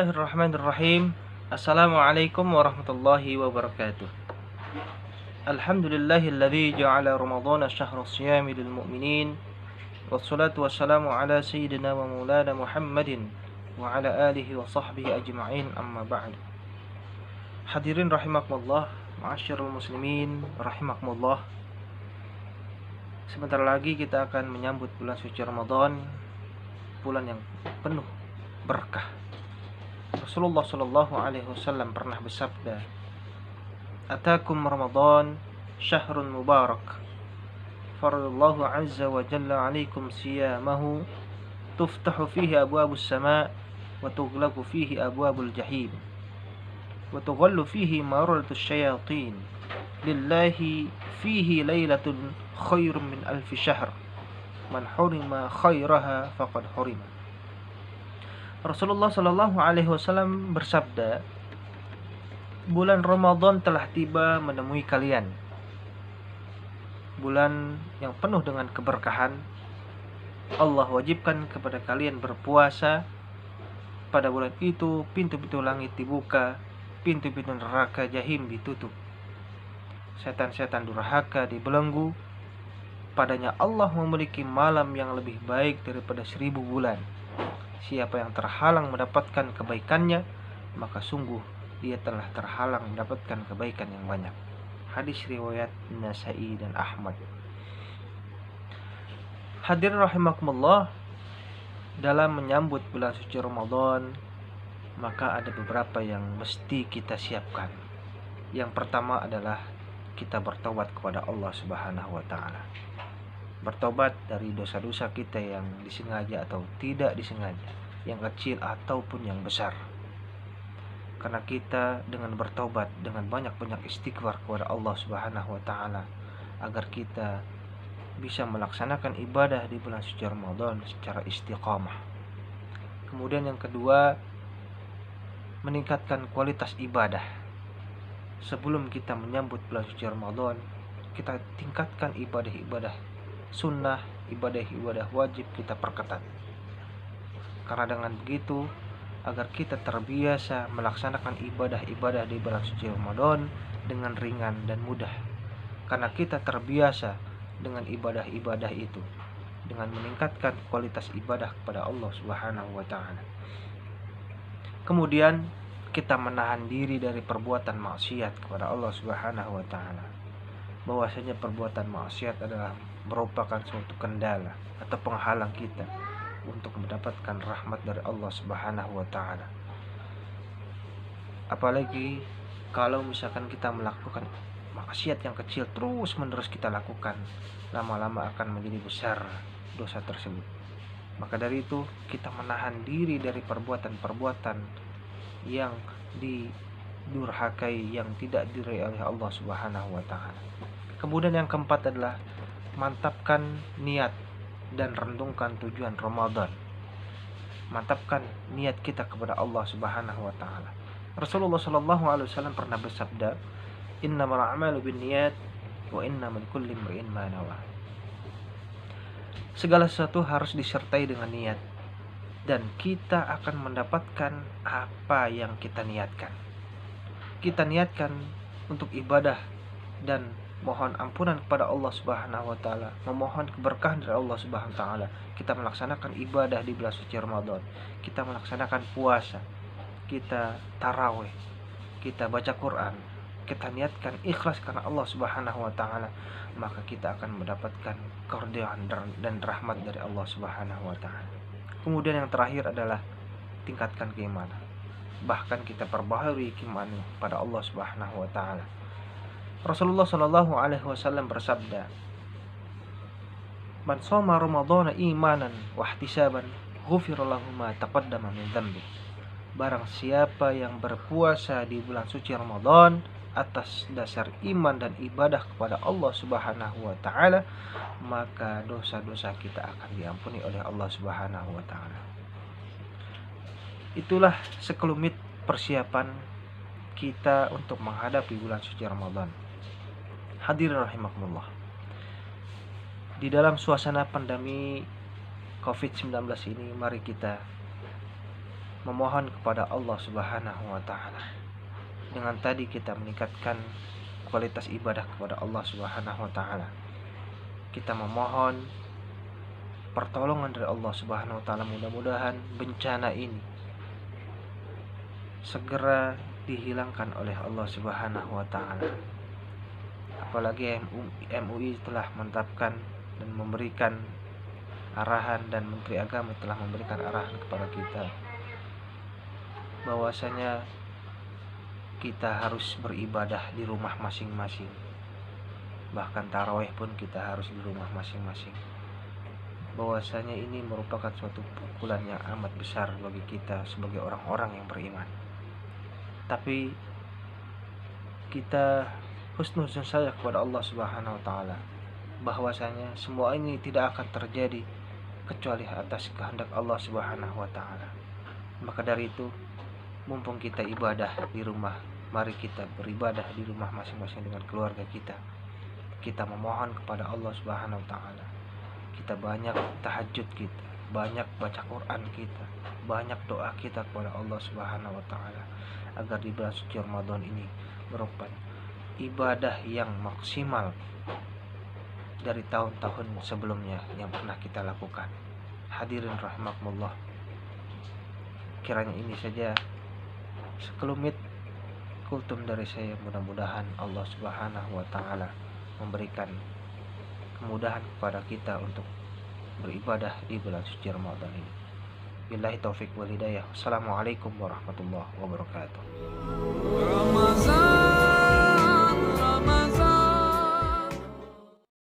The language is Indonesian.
Bismillahirrahmanirrahim. Assalamualaikum warahmatullahi wabarakatuh. Alhamdulillahilladzi ja'ala Ramadhana syahra siyami lil mu'minin. Wassalatu wassalamu ala sayyidina wa maulana Muhammadin wa ala alihi wa sahbihi ajma'in, amma ba'd. Hadirin rahimakumullah, ma'asyiral muslimin rahimakumullah. Sebentar lagi kita akan menyambut bulan suci Ramadan, bulan yang penuh berkah. Rasulullah Shallallahu Alaihi Wasallam pernah bersabda, "Atakum Ramadan syahrun mubarak, faradallahu azza wa jalla alaikum siyamahu, tuftahu fihi abwabus sama' wa tughlaqu fihi abwabul jahim, wa tughallu fihi maradatus syayatin, lillahi fihi lailatun khairun min alfi syahr, man hurima khairaha faqad hurima." Rasulullah Shallallahu Alaihi Wasallam bersabda, bulan Ramadan telah tiba menemui kalian, bulan yang penuh dengan keberkahan. Allah wajibkan kepada kalian berpuasa. Pada bulan itu pintu-pintu langit dibuka, pintu-pintu neraka jahim ditutup, setan-setan durhaka dibelenggu. Padanya Allah memiliki malam yang lebih baik daripada 1000 bulan. Siapa yang terhalang mendapatkan kebaikannya, maka sungguh dia telah terhalang mendapatkan kebaikan yang banyak. Hadis riwayat Nasa'i dan Ahmad. Hadirin rahimakumullah, dalam menyambut bulan suci Ramadan, maka ada beberapa yang mesti kita siapkan. Yang pertama adalah kita bertobat kepada Allah Subhanahu wa taala. Bertobat dari dosa-dosa kita yang disengaja atau tidak disengaja, yang kecil ataupun yang besar. Karena kita dengan bertobat, dengan banyak-banyak istighfar kepada Allah Subhanahu wa taala, agar kita bisa melaksanakan ibadah di bulan suci Ramadan secara istiqamah. Kemudian yang kedua, meningkatkan kualitas ibadah. Sebelum kita menyambut bulan suci Ramadan, kita tingkatkan ibadah-ibadah sunnah, ibadah-ibadah wajib kita perketat. Karena dengan begitu, agar kita terbiasa melaksanakan ibadah-ibadah di bulan suci Ramadan dengan ringan dan mudah. Karena kita terbiasa dengan ibadah-ibadah itu, dengan meningkatkan kualitas ibadah kepada Allah Subhanahu wa taala. Kemudian kita menahan diri dari perbuatan maksiat kepada Allah Subhanahu wa taala. Bahwasanya perbuatan maksiat adalah merupakan suatu kendala atau penghalang kita untuk mendapatkan rahmat dari Allah Subhanahu wa taala. Apalagi kalau misalkan kita melakukan maksiat yang kecil terus-menerus kita lakukan, lama-lama akan menjadi besar dosa tersebut. Maka dari itu kita menahan diri dari perbuatan-perbuatan yang didurhakai, yang tidak diridhai oleh Allah Subhanahu wa taala. Kemudian yang keempat adalah mantapkan niat dan renungkan tujuan Ramadan. Mantapkan niat kita kepada Allah Subhanahu wa taala. Rasulullah Shallallahu alaihi wasallam pernah bersabda, "Innamal a'malu binniyat wa innamal likulli imri'in ma nawa." Segala sesuatu harus disertai dengan niat, dan kita akan mendapatkan apa yang kita niatkan. Kita niatkan untuk ibadah dan mohon ampunan kepada Allah Subhanahu wa taala, memohon keberkahan dari Allah Subhanahu wa taala. Kita melaksanakan ibadah di bulan suci Ramadan. Kita melaksanakan puasa, kita tarawih, kita baca Quran, kita niatkan ikhlas karena Allah Subhanahu wa taala, maka kita akan mendapatkan keridhaan dan rahmat dari Allah Subhanahu wa taala. Kemudian yang terakhir adalah tingkatkan keimanan. Bahkan kita perbaharui keimanan pada Allah Subhanahu wa taala. Rasulullah Shallallahu Alaihi Wasallam bersabda, "Man shoma Ramadhana imanan wa ihtisaban, ghufira lahu ma taqaddama min dzambi." Barang siapa yang berpuasa di bulan suci Ramadan atas dasar iman dan ibadah kepada Allah Subhanahu wa taala, maka dosa-dosa kita akan diampuni oleh Allah Subhanahu wa taala. Itulah sekelumit persiapan kita untuk menghadapi bulan suci Ramadan. Hadirin rahimakumullah, di dalam suasana pandemi COVID-19 ini, mari kita memohon kepada Allah Subhanahu wa taala. Dengan tadi kita meningkatkan kualitas ibadah kepada Allah Subhanahu wa taala. Kita memohon pertolongan dari Allah Subhanahu wa taala, mudah-mudahan bencana ini segera dihilangkan oleh Allah Subhanahu wa taala. Apalagi MUI telah menetapkan dan memberikan arahan, dan Menteri Agama telah memberikan arahan kepada kita bahwasanya kita harus beribadah di rumah masing-masing. Bahkan tarawih pun kita harus di rumah masing-masing. Bahwasanya ini merupakan suatu pukulan yang amat besar bagi kita sebagai orang-orang yang beriman. Tapi kita husnuzon saja kepada Allah Subhanahu wa taala bahwasanya semua ini tidak akan terjadi kecuali atas kehendak Allah Subhanahu wa taala. Maka dari itu, mumpung kita ibadah di rumah, mari kita beribadah di rumah masing-masing dengan keluarga kita. Kita memohon kepada Allah Subhanahu wa taala. Kita banyak tahajud kita, banyak baca Quran kita, banyak doa kita kepada Allah Subhanahu wa taala agar di bulan suci Ramadan ini merupakan ibadah yang maksimal dari tahun-tahun sebelumnya yang pernah kita lakukan. Hadirin rahimakumullah, kiranya ini saja sekelumit kultum dari saya. Mudah-mudahan Allah Subhanahu wa taala memberikan kemudahan kepada kita untuk beribadah di bulan suci Ramadan ini. Billahi taufik wal hidayah. Assalamualaikum warahmatullahi wabarakatuh.